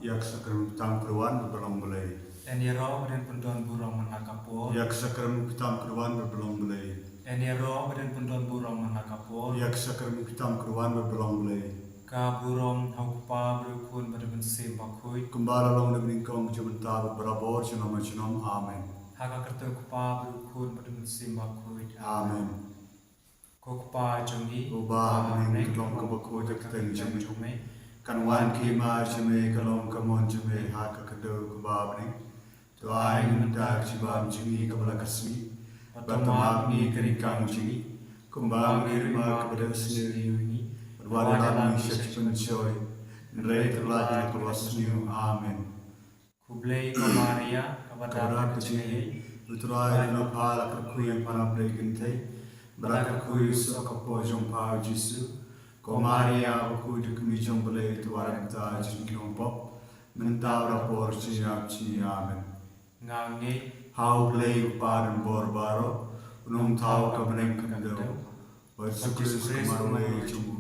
yak sakram pitam keruan berbelong belai. Eniro beren pendon burong manakapol. Yak sakram pitam keruan berbelong belai. Eniro beren pendon burong manakapol. Yak sakram pitam keruan berbelong belai. Ka burong haupa berukun beren sim bakui. Kembali long dengan kong jumenta berabor jenama jenam. Amen. Haka kerta kupa berukun beren sim bakui. Amen. Kupa jongi. Ubah mening kelong kebakut keteng jumi. Kanwan kima jeme kalong kamon jeme haka kedo kubah mening. Tuai mentak jibam jingi kepala kasmi. Bertemap ni kerikang jingi. Kumbang irma kepada sendiri ini. Berwada dalam syak pencoy. Nerai terlahir keluas niu. Amen. Kublai Maria kepada kecil. Uturai nopala kerkui yang panah blai gentai. Berkerkui sokapo jong pau Jisu. Ko Maria aku dikemi jong blai tuaran ta jingkong pop. Mentau rapor ciap ci. Amen. Ngangi Hau blai uparan borbaro. Unong tau kabeneng kendo. Bersyukur kemarwai jumu.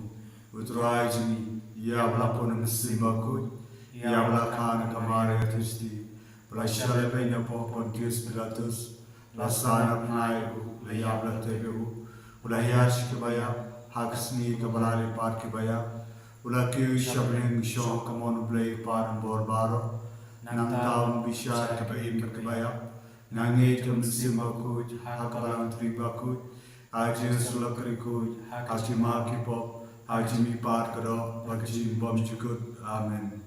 Uturai jini. Ia belapun mesimbaku. Ia belakang kemarin Kristi. Belasya lebihnya pohon Dios Pilatus. Lasana penaiku. Leia belatebu. Ulahia sikibaya. Haksni kebalali par kibaya. Ulakiu syabring syong kamon blai par borbaro. Nang tahun bisa kebaim kibaya. Nangi kemesimbaku. Hakabalang tribaku. Haji sulakriku. Haji makipop. Haji mi par kado. Haji bom jukut. Amen.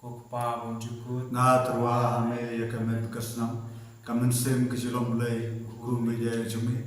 kupa bonjukut. Na terwa hame ya kamen kesnam. Kamen sim kesilom blai. Hukum media jumi.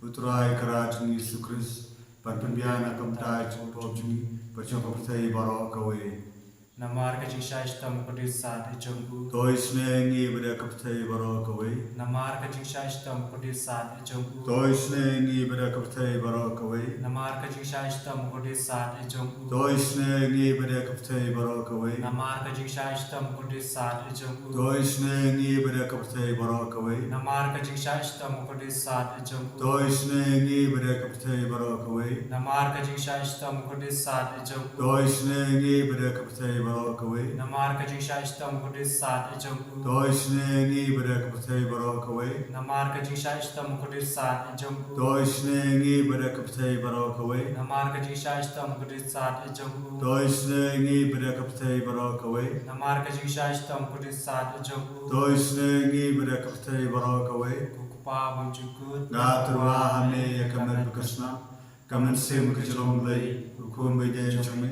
Uturai kerat Yesus Kristus. Perpimpian akam tai cukup jumi. Percuma percaya baro kawe. Namar kecil syaitam pedis saat ejongku. Tois nengi beda kaptai baro kawe. Namar kecil syaitam pedis saat ejongku. Tois nengi beda kaptai baro kawe. Namar kecil syaitam pedis saat ejongku. Tois nengi beda kaptai baro kawe. Namar kecil syaitam pedis saat ejongku. Tois nengi beda kaptai baro kawe. Namar kecil syaitam pedis saat ejongku. Tois nengi beda kaptai baro kawe. Namar kecil syaitam pedis saat ejongku. Tois nengi beda kaptai baro kawe. Namar kecil syaitam pedis saat ejongku. Tois nengi beda kaptai baro kawe. Namar kecil syaitam pedis saat ejongku. Tois nengi beda kaptai baro kawe. Namar kecil syaitam pedis saat ejongku. Tois nengi beda kaptai baro kawe. Namar kecil syaitam pedis saat ejongku. Tois nengi beda kaptai baro kawe. Kupa bonjukut. Na terwa hame ya kamen bekasna. Kamen sim kejelong blai. Hukum media jumi.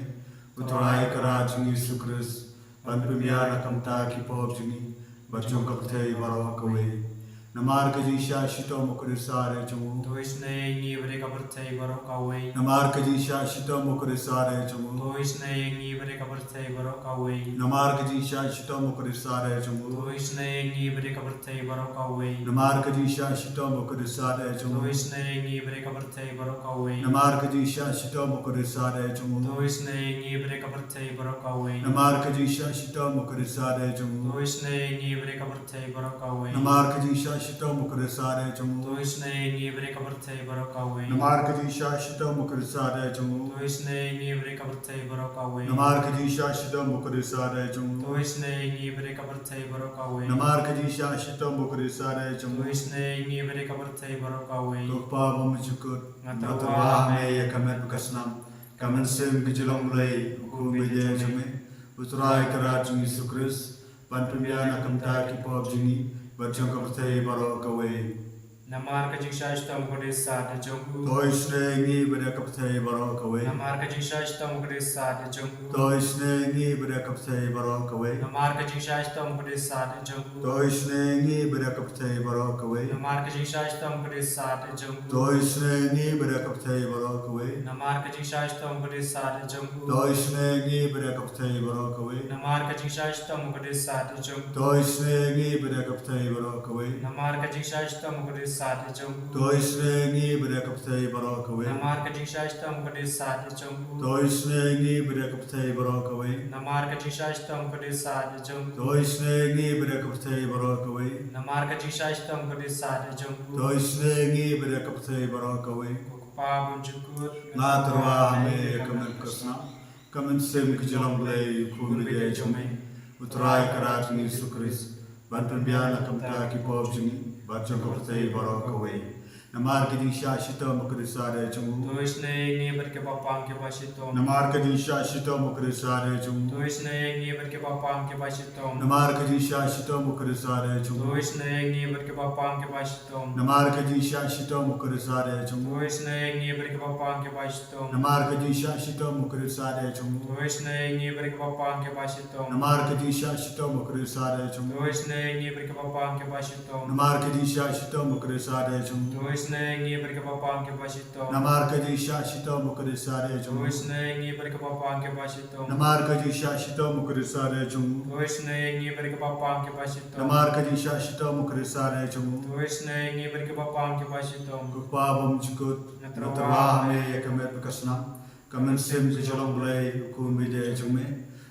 Uturai kerat Yesus Kristus. Perpimpian akam ta kipop jumi. Bacung kaptai baro kawe. Namar kejisha shito mukurisare jumu. Tois nengi mereka percaya baru kawai. Namar kejisha shito mukurisare jumu. Tois nengi mereka percaya baru kawai. Namar kejisha shito mukurisare jumu. Tois nengi mereka percaya baru kawai. Namar kejisha shito mukurisare jumu. Tois nengi mereka percaya baru kawai. Namar kejisha shito mukurisare jumu. Tois nengi mereka percaya baru kawai. Namar kejisha shito mukurisare jumu. Tois nengi mereka percaya baru kawai. Namar kejisha shito mukurisare jumu. Tois nengi mereka percaya baru kawai. Namar kejisha shito mukurisare jumu. Tois nengi mereka percaya baru kawai. Namar kejisha shito mukurisare jumu. Tois nengi mereka percaya baru kawai. Namar kejisha shito mukurisare jumu. Tois nengi mereka percaya baru kawai. Tukpa bumujukut. Ngatwa me ya kamen bekasnam. Kamen sim kejelong mulai. Hukum media jumi. Uturai kerat Yesus Kristus. Perpimpian akam ta kipop jini. Bacung kaptai baro kawe. Namar kecil syaitam pedis saat ejongku. Tois nengi beda kaptai baro kawe. Namar kecil syaitam pedis saat ejongku. Tois nengi beda kaptai baro kawe. Namar kecil syaitam pedis saat ejongku. Tois nengi beda kaptai baro kawe. Namar kecil syaitam pedis saat ejongku. Tois nengi beda kaptai baro kawe. Namar kecil syaitam pedis saat ejongku. Tois nengi beda kaptai baro kawe. Namar kecil syaitam pedis saat ejongku. Tois nengi beda kaptai baro kawe. Namar kecil syaitam pedis saat ejongku. Tois nengi beda kaptai baro kawe. Namar kecil syaitam pedis saat ejongku. Tois nengi beda kaptai baro kawe. Namar kecil syaitam pedis saat ejongku. Tois nengi beda kaptai baro kawe. Namar kecil syaitam pedis saat ejongku. Tois nengi beda kaptai baro kawe. Kupa bonjukut. Na terwa hame kamen kesna. Kamen sim kejelang blai hukum media jumi. utrai karat ni Yesus Kristus ban pembiana kamta ki pop jingi ban jong pertai barok away namar ke dinsha shita mukrisare jungu Dois ne ni berke bapam ke basitom. namar ke dinsha shita mukrisare jungu Dois ne ni berke bapam ke basitom. namar ke dinsha shita mukrisare jungu Dois ne ni berke bapam ke basitom. namar ke dinsha shita mukrisare jungu Dois ne ni berke bapam ke basitom. namar ke dinsha shita mukrisare jungu Dois ne ni berke bapam ke basitom. namar ke dinsha shita mukrisare jungu Dois ne ni berke bapam ke basitom. namar ke dinsha shita mukrisare jungu Dois ne ni berke bapam ke basitom. namar ke dinsha shita mukrisare jungu Dois ne ni berke bapam ke basitom. namar ke dinsha shita mukrisare jungu Dois ne ni berke bapam ke basitom. namar ke dinsha shita mukrisare jungu Dois ne ni berke bapam ke basitom. Kupabam cikut natrawa me kamet bekasna kamen sem sejalong belai kun bide jume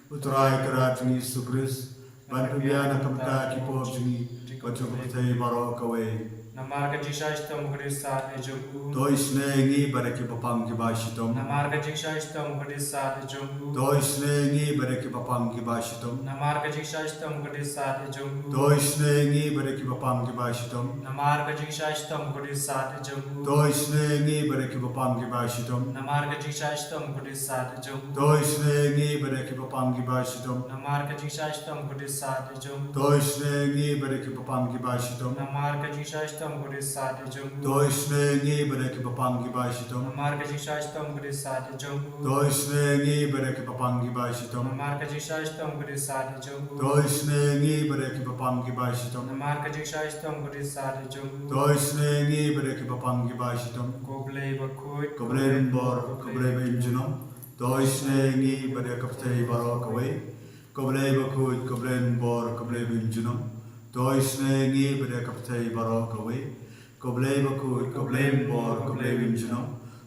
utrai kerat ni Yesus Kristus ban pembiana kamta ki pop jingi batu pertai barok away Namar ka jisha istom kudisa e jogu. Dois nengi baraki papang ki bashitom Namar ka jisha istom kudisa e jogu. Dois nengi baraki papang ki bashitom Namar ka jisha istom kudisa e jogu. Dois nengi baraki papang ki bashitom Namar ka jisha istom kudisa e jogu. Dois nengi baraki papang ki bashitom Namar ka jisha istom kudisa e jogu. Dois nengi baraki papang ki bashitom Namar ka jisha istom kudisa e jogu. Dois nengi baraki papang ki bashitom Namar ka jisha istom kudisa e jogu. Dois nengi baraki papang ki bashitom Namar ka jisha istom kudisa e jogu. Dois nengi baraki papang ki bashitom Namar ka jisha istom kudisa e jogu. Dois nengi baraki papang ki bashitom Namar ka jisha istom kudisa e jogu. Dois nengi baraki papang ki bashitom Koblei bakut. Koblen bor koblei benjino Dois nengi baraki kaptai barok away Koblei bakut koblen bor koblei benjino Dois nengi baraki kaptai barok away Koblei bakut koblen bor koblei benjino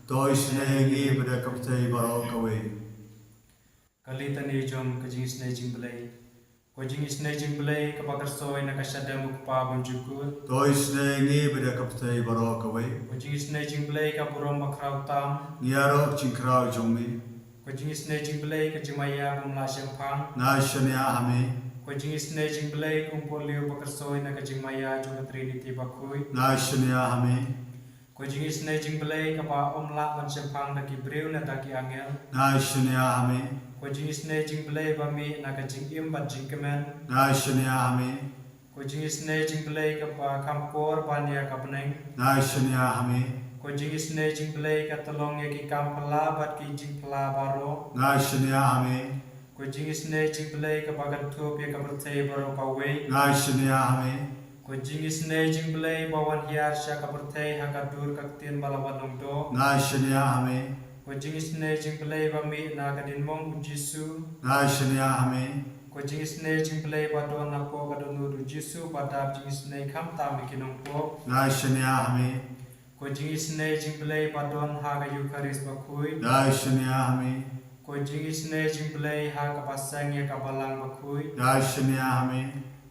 Dois nengi baraki kaptai barok away Kalita ni jom kajing snaging belay. Kajing snaging belay kapakar soy na kasyada mukpa bonjukut. Dois nengi baraki kaptai barok away Kajing snaging belay kapurom bakraw tam. Niarok cingkrau jongmi Kajing snaging belay kajimaya bumla syampang. Nashanya hame Kajing snaging belay kumpolio bakar soy na kajimaya jom trinity bakuy. Nashanya hame Kajing snaging belay kapa omla ban syampang na kibriw na taki angel. Nashanya hame Kajing snaging belay bami na kajing im ban jingkemen. Nashanya hame Kajing snaging belay kapa kampor banya kapneng. Nashanya hame Kajing snaging belay katalong ya ki kampala bat ki jing pala baro. Nashanya hame Kajing snaging belay kapagan tup ya kapertay baro kaway. Nashanya hame Kajing snaging belay bawan hiar sya kapertay hakadur kaktin balawan nongdo. Nashanya hame Kajing snaging belay bami na kadin mong ujisu. Nashanya hame Kajing snaging belay badon na po kadonur ujisu badab jing snag kam tam ikinong po. Nashanya hame Kajing snaging belay badon haga yukaris bakuy. Nashanya hame Kajing snaging belay haga pasang ya kabalang bakuy. Nashanya hame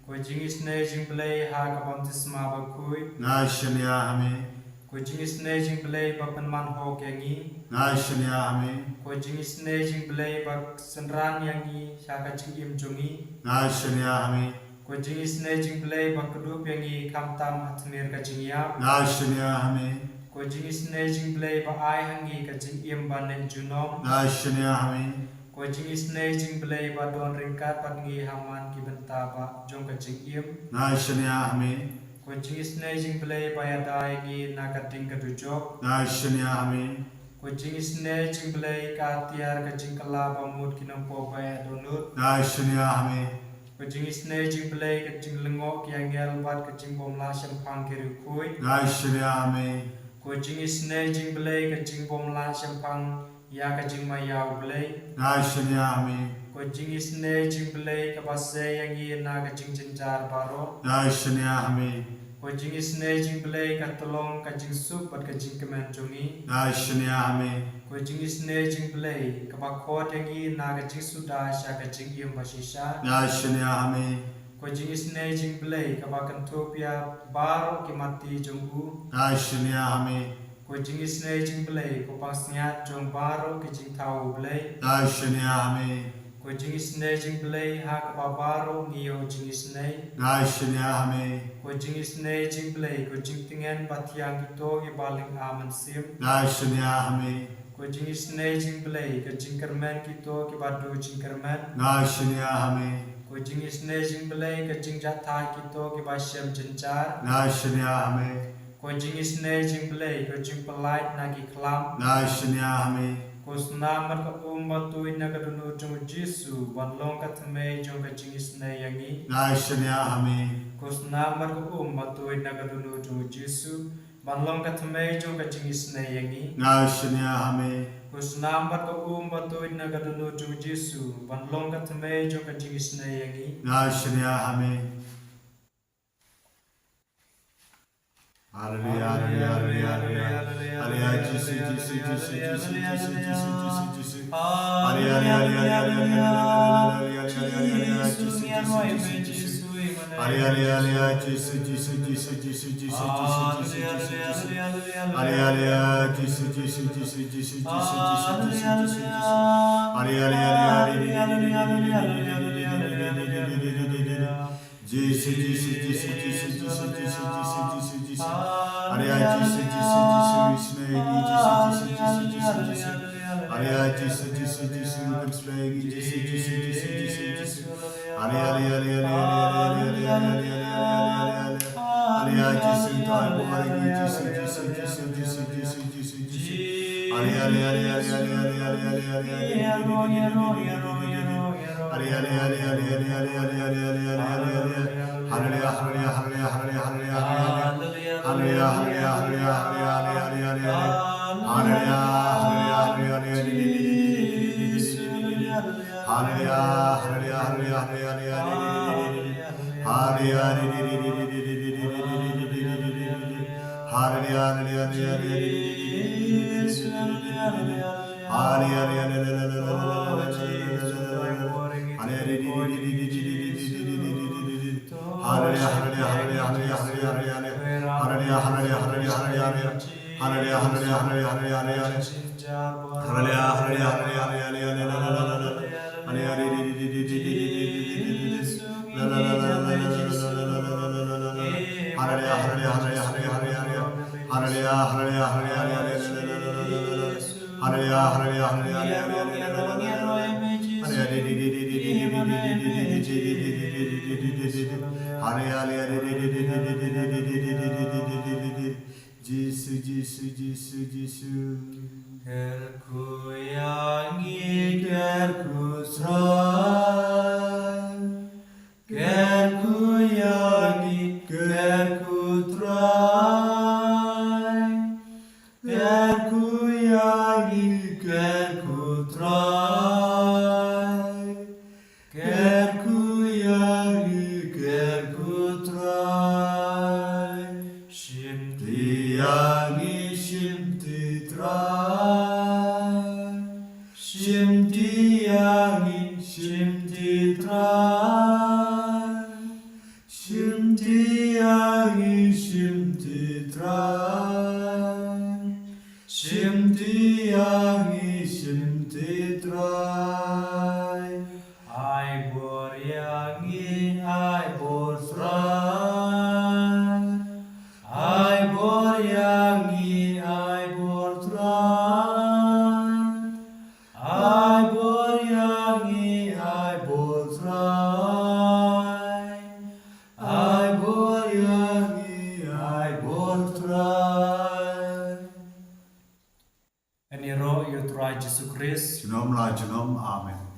Kajing snaging belay haga baptisma bakuy. Nashanya hame Kajing snaging belay bapan manhok yangi. Nashanya hame Kajing snaging belay bak senran yangi haga jingim jongi. Nashanya hame Kajing snaging belay bak kedup yangi kamtam hatmir kajing yap. Nashanya hame Kajing snaging belay ba ay hangi kajing im banen junom. Nashanya hame Kajing snaging belay ba don ringkat pangi haman ki benta ba jong kajing im. Nashanya hame Kajing snaging belay ba yada yangi nakating kadujok. Nashanya hame Kajing snaging belay katiar kajing kala bamut kinampo ba yadonut. Nashanya hame Kajing snaging belay kajing lengok yang gelbat kajing bomla syampang kiri kuy. Nashanya hame Kajing snaging belay kajing bomla syampang ya kajing mayau belay. Nashanya hame Kajing snaging belay kapase yang na kajing jenjar baro. Nashanya hame Kajing snaging belay katolong kajing sup at kajing kemenjongi. Nashanya hame Kajing snaging belay kapakot yang na kajing sudah sya kajing im basisya. Nashanya hame Kajing snaging belay kapakan topia baro kimati jonggu. Nashanya hame Kajing snaging belay kapasnyat jong baro kajing tau belay. Nashanya hame ko jing isnei jing blai ha ka babaro ngio jing isnei ngai shania hame ko jing isnei jing blai ko jing tingen pathiang kito ki baling aman sim ngai shania hame ko jing isnei jing blai ko jing kermen kito ki badu jing kermen ngai shania hame ko jing isnei jing blai ko jing jatha kito ki basyam jencar ngai shania hame ko jing isnei jing blai ko jing pelai nagi klam ngai shania hame ko snamat ko umbatu ina ka dunu jung jisu banlong ka thme jong ka jing isnei yangi ngai shania hame ko snamat ko umbatu ina ka dunu jung jisu banlong ka thme jong ka jing isnei yangi ngai shania hame ko snamat ko umbatu ina ka dunu jung jisu banlong ka thme jong ka jing isnei yangi ngai shania hame Hallelujah, hallelujah, hallelujah, hallelujah, hallelujah, Jesus, Jesus, Jesus, Jesus, Jesus, Jesus, Jesus, hallelujah, hallelujah, hallelujah, hallelujah, hallelujah, Jesus, Jesus, Jesus, Jesus, Jesus, hallelujah, Jesus, Jesus, Jesus, Jesus, Jesus, Jesus, Ro yu trai Jesus Christ. Junom la junom, amen.